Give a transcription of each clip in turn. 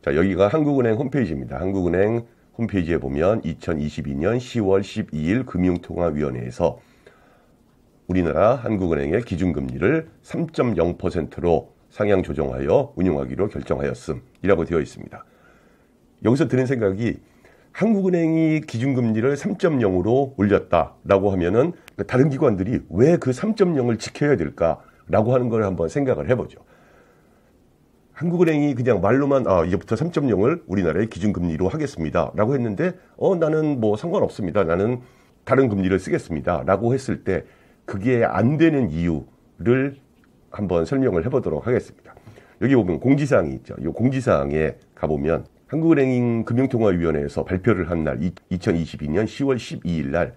자, 여기가 한국은행 홈페이지입니다. 한국은행 홈페이지에 보면 2022년 10월 12일 금융통화위원회에서 우리나라 한국은행의 기준금리를 3.0%로 상향 조정하여 운용하기로 결정하였음이라고 되어 있습니다. 여기서 드는 생각이 한국은행이 기준금리를 3.0으로 올렸다라고 하면은 다른 기관들이 왜 그 3.0을 지켜야 될까라고 하는 걸 한번 생각을 해보죠. 한국은행이 그냥 말로만 이제부터 3.0을 우리나라의 기준금리로 하겠습니다 라고 했는데 나는 뭐 상관없습니다. 나는 다른 금리를 쓰겠습니다 라고 했을 때 그게 안 되는 이유를 한번 설명을 해보도록 하겠습니다. 여기 보면 공지사항이 있죠. 이 공지사항에 가보면 한국은행 금융통화위원회에서 발표를 한 날 2022년 10월 12일 날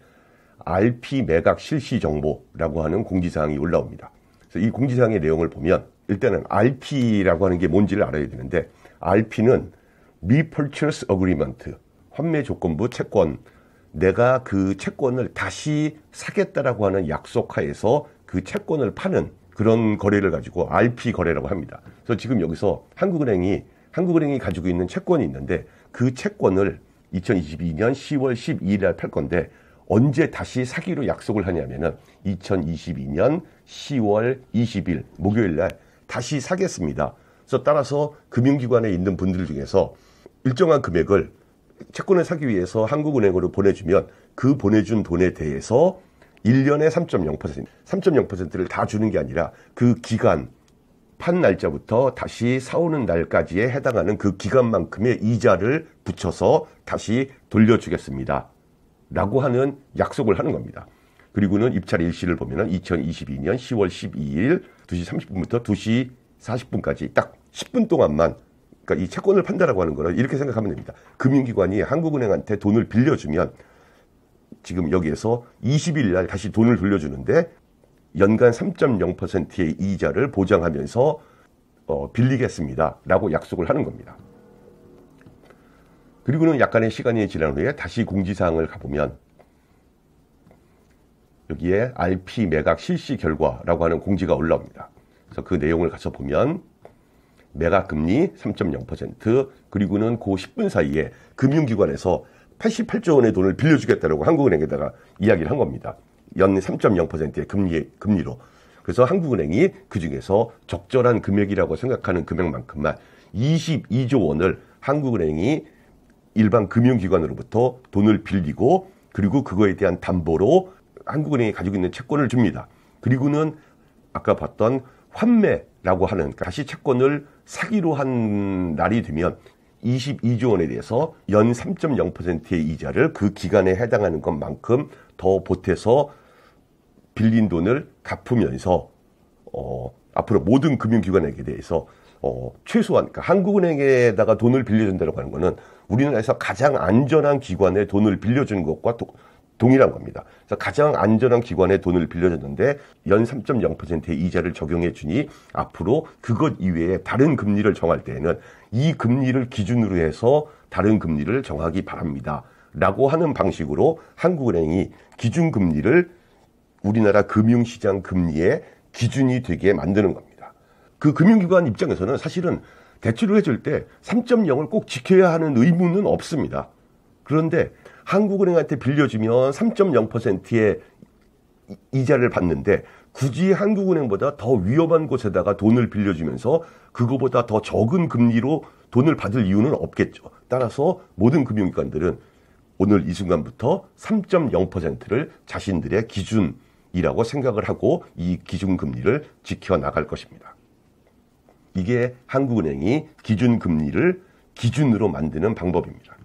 RP 매각 실시 정보라고 하는 공지사항이 올라옵니다. 그래서 이 공지사항의 내용을 보면 일단은 RP라고 하는 게 뭔지를 알아야 되는데 RP는 Repurchase Agreement, 환매 조건부 채권, 내가 그 채권을 다시 사겠다라고 하는 약속하에서 그 채권을 파는 그런 거래를 가지고 RP 거래라고 합니다. 그래서 지금 여기서 한국은행이 가지고 있는 채권이 있는데 그 채권을 2022년 10월 12일 날 팔 건데 언제 다시 사기로 약속을 하냐면은 2022년 10월 20일 목요일 날 다시 사겠습니다. 그래서 따라서 금융기관에 있는 분들 중에서 일정한 금액을 채권을 사기 위해서 한국은행으로 보내주면 그 보내준 돈에 대해서 1년에 3.0%를 다 주는 게 아니라 그 기간, 판 날짜부터 다시 사오는 날까지에 해당하는 그 기간만큼의 이자를 붙여서 다시 돌려주겠습니다 라고 하는 약속을 하는 겁니다. 그리고는 입찰 일시를 보면은 2022년 10월 12일 2시 30분부터 2시 40분까지 딱 10분 동안만, 그러니까 이 채권을 판다라고 하는 거는 이렇게 생각하면 됩니다. 금융기관이 한국은행한테 돈을 빌려주면 지금 여기에서 20일 날 다시 돈을 돌려주는데 연간 3.0%의 이자를 보장하면서 빌리겠습니다 라고 약속을 하는 겁니다. 그리고는 약간의 시간이 지난 후에 다시 공지사항을 가보면 여기에 RP 매각 실시 결과라고 하는 공지가 올라옵니다. 그래서 그 내용을 가서 보면 매각금리 3.0%, 그리고는 그 10분 사이에 금융기관에서 88조 원의 돈을 빌려주겠다라고 한국은행에다가 이야기를 한 겁니다. 연 3.0%의 금리로. 그래서 한국은행이 그중에서 적절한 금액이라고 생각하는 금액만큼만 22조 원을 한국은행이 일반 금융기관으로부터 돈을 빌리고 그리고 그거에 대한 담보로 한국은행이 가지고 있는 채권을 줍니다. 그리고는 아까 봤던 환매라고 하는 다시 채권을 사기로 한 날이 되면 22조 원에 대해서 연 3.0%의 이자를 그 기간에 해당하는 것만큼 더 보태서 빌린 돈을 갚으면서 앞으로 모든 금융기관에게 대해서 최소한 그러니까 한국은행에다가 돈을 빌려준다고 하는 거는 우리나라에서 가장 안전한 기관에 돈을 빌려주는 것과 동일한 겁니다. 그래서 가장 안전한 기관에 돈을 빌려줬는데 연 3.0%의 이자를 적용해 주니 앞으로 그것 이외에 다른 금리를 정할 때에는 이 금리를 기준으로 해서 다른 금리를 정하기 바랍니다 라고 하는 방식으로 한국은행이 기준금리를 우리나라 금융시장 금리의 기준이 되게 만드는 겁니다. 그 금융기관 입장에서는 사실은 대출을 해줄 때 3.0을 꼭 지켜야 하는 의무는 없습니다. 그런데 한국은행한테 빌려주면 3.0%의 이자를 받는데 굳이 한국은행보다 더 위험한 곳에다가 돈을 빌려주면서 그거보다 더 적은 금리로 돈을 받을 이유는 없겠죠. 따라서 모든 금융기관들은 오늘 이 순간부터 3.0%를 자신들의 기준이라고 생각을 하고 이 기준금리를 지켜나갈 것입니다. 이게 한국은행이 기준금리를 기준으로 만드는 방법입니다.